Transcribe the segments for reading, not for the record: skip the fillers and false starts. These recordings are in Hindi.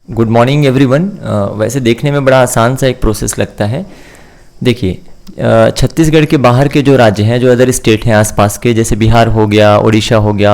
Good morning everyone. वैसे देखने में बड़ा आसान सा एक प्रोसेस लगता है। देखिए, छत्तीसगढ़ के बाहर के जो राज्य हैं, जो अदर स्टेट हैं आसपास के, जैसे बिहार हो गया, उड़ीसा हो गया,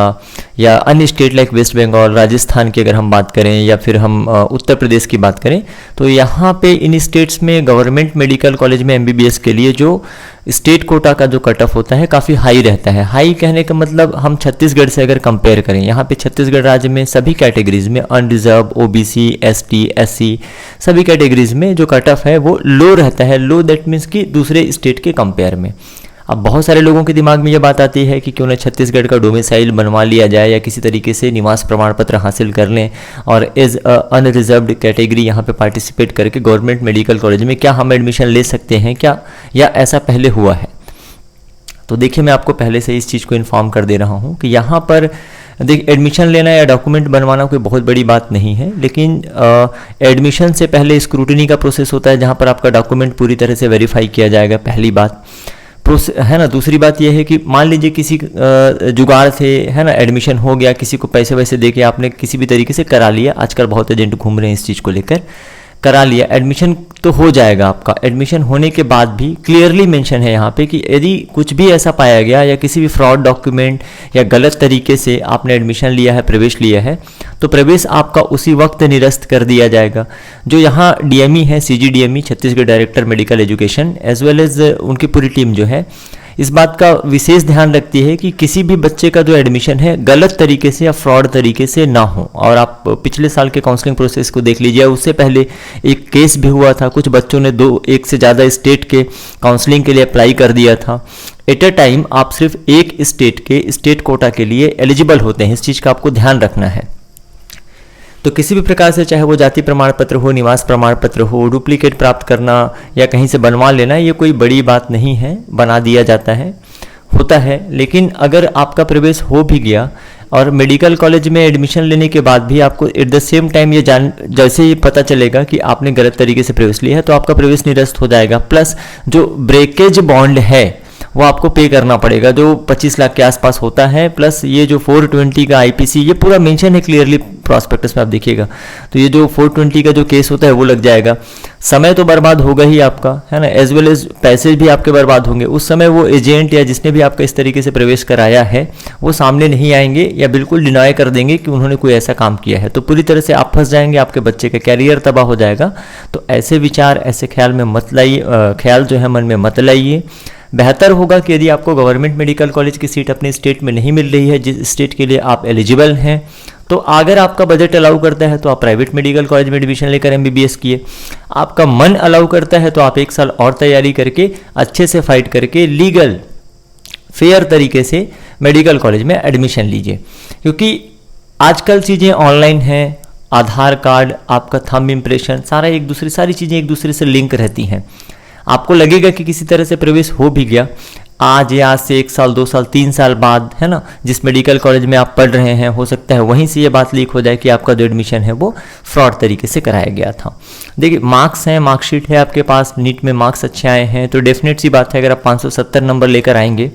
या अन्य स्टेट लाइक वेस्ट बंगाल, राजस्थान की अगर हम बात करें, या फिर हम उत्तर प्रदेश की बात करें, तो यहाँ पे इन स्टेट्स में गवर्नमेंट मेडिकल कॉलेज में एमबीबीएस के लिए जो स्टेट कोटा का जो कट ऑफ होता है काफ़ी हाई रहता है। हाई कहने का मतलब हम छत्तीसगढ़ से अगर कंपेयर करें, यहाँ पे छत्तीसगढ़ राज्य में सभी कैटेगरीज में अनरिजर्व, ओबीसी, एसटी, एससी, सभी कैटेगरीज में जो कट ऑफ है वो लो रहता है। लो दैट मीन्स कि दूसरे स्टेट के कंपेयर में। अब बहुत सारे लोगों के दिमाग में ये बात आती है कि क्यों ना छत्तीसगढ़ का डोमिसाइल बनवा लिया जाए या किसी तरीके से निवास प्रमाण पत्र हासिल कर लें और एज अनरिजर्व्ड कैटेगरी यहाँ पे पार्टिसिपेट करके गवर्नमेंट मेडिकल कॉलेज में क्या हम एडमिशन ले सकते हैं क्या, या ऐसा पहले हुआ है। तो देखिए, मैं आपको पहले से इस चीज़ को इन्फॉर्म कर दे रहा हूँ कि यहाँ पर देखिए, एडमिशन लेना या डॉक्यूमेंट बनवाना कोई बहुत बड़ी बात नहीं है, लेकिन एडमिशन से पहले स्क्रूटनी का प्रोसेस होता है जहाँ पर आपका डॉक्यूमेंट पूरी तरह से वेरीफाई किया जाएगा, पहली बात है ना। दूसरी बात यह है कि मान लीजिए किसी जुगाड़ से, है ना, एडमिशन हो गया, किसी को पैसे वैसे दे के आपने किसी भी तरीके से करा लिया, आजकल बहुत एजेंट घूम रहे हैं इस चीज़ को लेकर, करा लिया, एडमिशन तो हो जाएगा आपका। एडमिशन होने के बाद भी क्लियरली मेंशन है यहाँ पे कि यदि कुछ भी ऐसा पाया गया या किसी भी फ्रॉड डॉक्यूमेंट या गलत तरीके से आपने एडमिशन लिया है, प्रवेश लिया है, तो प्रवेश आपका उसी वक्त निरस्त कर दिया जाएगा। जो यहाँ डीएमई है, CGDME, Chhattisgarh director medical education, as well as उनकी पूरी टीम जो है, इस बात का विशेष ध्यान रखती है कि किसी भी बच्चे का जो एडमिशन है गलत तरीके से या फ्रॉड तरीके से ना हो। और आप पिछले साल के काउंसलिंग प्रोसेस को देख लीजिए, उससे पहले एक केस भी हुआ था, कुछ बच्चों ने एक से ज़्यादा स्टेट के काउंसलिंग के लिए अप्लाई कर दिया था। एट अ टाइम आप सिर्फ एक स्टेट के स्टेट कोटा के लिए एलिजिबल होते हैं, इस चीज़ का आपको ध्यान रखना है। तो किसी भी प्रकार से, चाहे वो जाति प्रमाण पत्र हो, निवास प्रमाण पत्र हो, डुप्लीकेट प्राप्त करना या कहीं से बनवा लेना, ये कोई बड़ी बात नहीं है, बना दिया जाता है, होता है। लेकिन अगर आपका प्रवेश हो भी गया और मेडिकल कॉलेज में एडमिशन लेने के बाद भी आपको एट द सेम टाइम ये जैसे ही पता चलेगा कि आपने गलत तरीके से प्रवेश लिया है, तो आपका प्रवेश निरस्त हो जाएगा। प्लस जो ब्रेकेज बॉन्ड है वो आपको पे करना पड़ेगा, जो 25 लाख के आसपास होता है। प्लस ये जो 420 का आईपीसी, ये पूरा मेंशन है क्लियरली प्रॉस्पेक्टस में, आप देखिएगा। तो ये जो 420 का जो केस होता है वो लग जाएगा। समय तो बर्बाद होगा ही आपका, है ना, एज वेल एज पैसे भी आपके बर्बाद होंगे। उस समय वो एजेंट या जिसने भी आपका इस तरीके से प्रवेश कराया है वो सामने नहीं आएंगे या बिल्कुल डिनाई कर देंगे कि उन्होंने कोई ऐसा काम किया है। तो पूरी तरह से आप फंस जाएंगे, आपके बच्चे का कैरियर तबाह हो जाएगा। तो ऐसे विचार, ऐसे ख्याल में मत लाइए, ख्याल जो है मन में मत लाइए। बेहतर होगा कि यदि आपको गवर्नमेंट मेडिकल कॉलेज की सीट अपने स्टेट में नहीं मिल रही है, जिस स्टेट के लिए आप एलिजिबल हैं, तो अगर आपका बजट अलाउ करता है तो आप प्राइवेट मेडिकल कॉलेज में एडमिशन लेकर एमबीबीएस किए। आपका मन अलाउ करता है तो आप एक साल और तैयारी करके, अच्छे से फाइट करके, लीगल फेयर तरीके से मेडिकल कॉलेज में एडमिशन लीजिए। क्योंकि आजकल चीज़ें ऑनलाइन हैं, आधार कार्ड, आपका थंब इम्प्रेशन, सारी चीज़ें एक दूसरे से लिंक रहती हैं। आपको लगेगा कि किसी तरह से प्रवेश हो भी गया, आज से 1 साल, 2 साल, 3 साल बाद, है ना, जिस मेडिकल कॉलेज में आप पढ़ रहे हैं, हो सकता है वहीं से ये बात लीक हो जाए कि आपका जो एडमिशन है वो फ्रॉड तरीके से कराया गया था। देखिए, मार्क्स हैं, मार्कशीट है आपके पास, नीट में मार्क्स अच्छे आए हैं, तो डेफिनेट सी बात है, अगर आप 570 नंबर लेकर आएंगे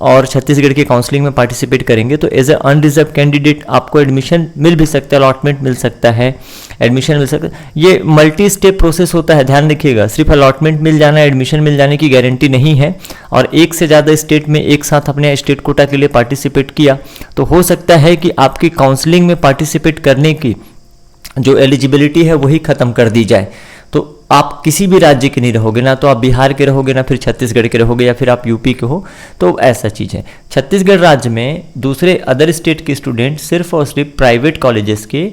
और छत्तीसगढ़ की काउंसलिंग में पार्टिसिपेट करेंगे तो एज ए अनरिजर्व कैंडिडेट आपको एडमिशन मिल भी सकता है, अलॉटमेंट मिल सकता है, एडमिशन मिल सकता है। ये मल्टी स्टेप प्रोसेस होता है, ध्यान रखिएगा। सिर्फ अलॉटमेंट मिल जाना, एडमिशन मिल जाने की गारंटी नहीं है। और एक से ज़्यादा स्टेट में एक साथ अपने स्टेट कोटा के लिए पार्टिसिपेट किया तो हो सकता है कि आपकी काउंसलिंग में पार्टिसिपेट करने की जो एलिजिबिलिटी है वही ख़त्म कर दी जाए। तो आप किसी भी राज्य के नहीं रहोगे, ना तो आप बिहार के रहोगे, ना फिर छत्तीसगढ़ के रहोगे, या फिर आप यूपी के हो। तो ऐसा चीज़ है। छत्तीसगढ़ राज्य में दूसरे अदर स्टेट के स्टूडेंट सिर्फ और सिर्फ प्राइवेट कॉलेजेस के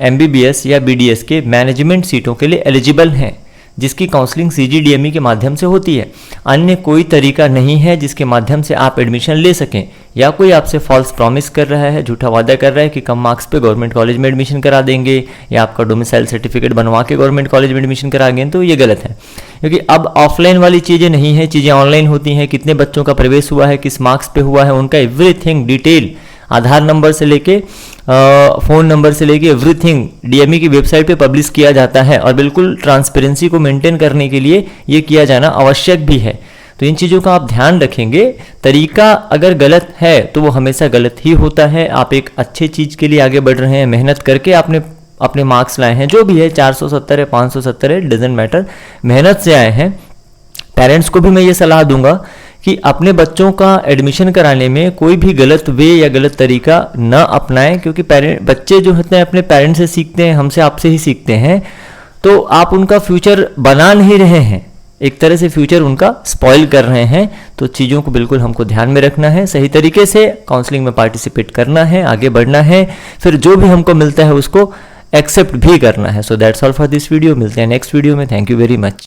एमबीबीएस या बीडीएस के मैनेजमेंट सीटों के लिए एलिजिबल हैं, जिसकी काउंसलिंग सीजीडीएमई के माध्यम से होती है। अन्य कोई तरीका नहीं है जिसके माध्यम से आप एडमिशन ले सकें। या कोई आपसे फॉल्स प्रॉमिस कर रहा है, झूठा वादा कर रहा है कि कम मार्क्स पे गवर्नमेंट कॉलेज में एडमिशन करा देंगे या आपका डोमिसाइल सर्टिफिकेट बनवा के गवर्नमेंट कॉलेज में एडमिशन करा देंगे, तो ये गलत है। क्योंकि अब ऑफलाइन वाली चीज़ें नहीं है, चीज़ें ऑनलाइन होती हैं। कितने बच्चों का प्रवेश हुआ है, किस मार्क्स पे हुआ है, उनका एवरीथिंग डिटेल, आधार नंबर से लेके फ़ोन नंबर से लेके एवरीथिंग डीएमई की वेबसाइट पे पब्लिश किया जाता है। और बिल्कुल ट्रांसपेरेंसी को मेंटेन करने के लिए ये किया जाना आवश्यक भी है। तो इन चीज़ों का आप ध्यान रखेंगे। तरीका अगर गलत है तो वो हमेशा गलत ही होता है। आप एक अच्छे चीज़ के लिए आगे बढ़ रहे हैं, मेहनत करके आपने अपने मार्क्स लाए हैं, जो भी है 470 है 570 है, डजेंट मैटर, मेहनत से आए हैं। पेरेंट्स को भी मैं ये सलाह दूंगा कि अपने बच्चों का एडमिशन कराने में कोई भी गलत वे या गलत तरीका न अपनाएं, क्योंकि बच्चे जो होते हैं अपने पेरेंट्स से सीखते हैं, हमसे आपसे ही सीखते हैं। तो आप उनका फ्यूचर बना नहीं रहे हैं, एक तरह से फ्यूचर उनका स्पॉइल कर रहे हैं। तो चीज़ों को बिल्कुल हमको ध्यान में रखना है, सही तरीके से काउंसलिंग में पार्टिसिपेट करना है, आगे बढ़ना है, फिर जो भी हमको मिलता है उसको एक्सेप्ट भी करना है। So that's all for this video. मिलते हैं नेक्स्ट वीडियो में। Thank you very much.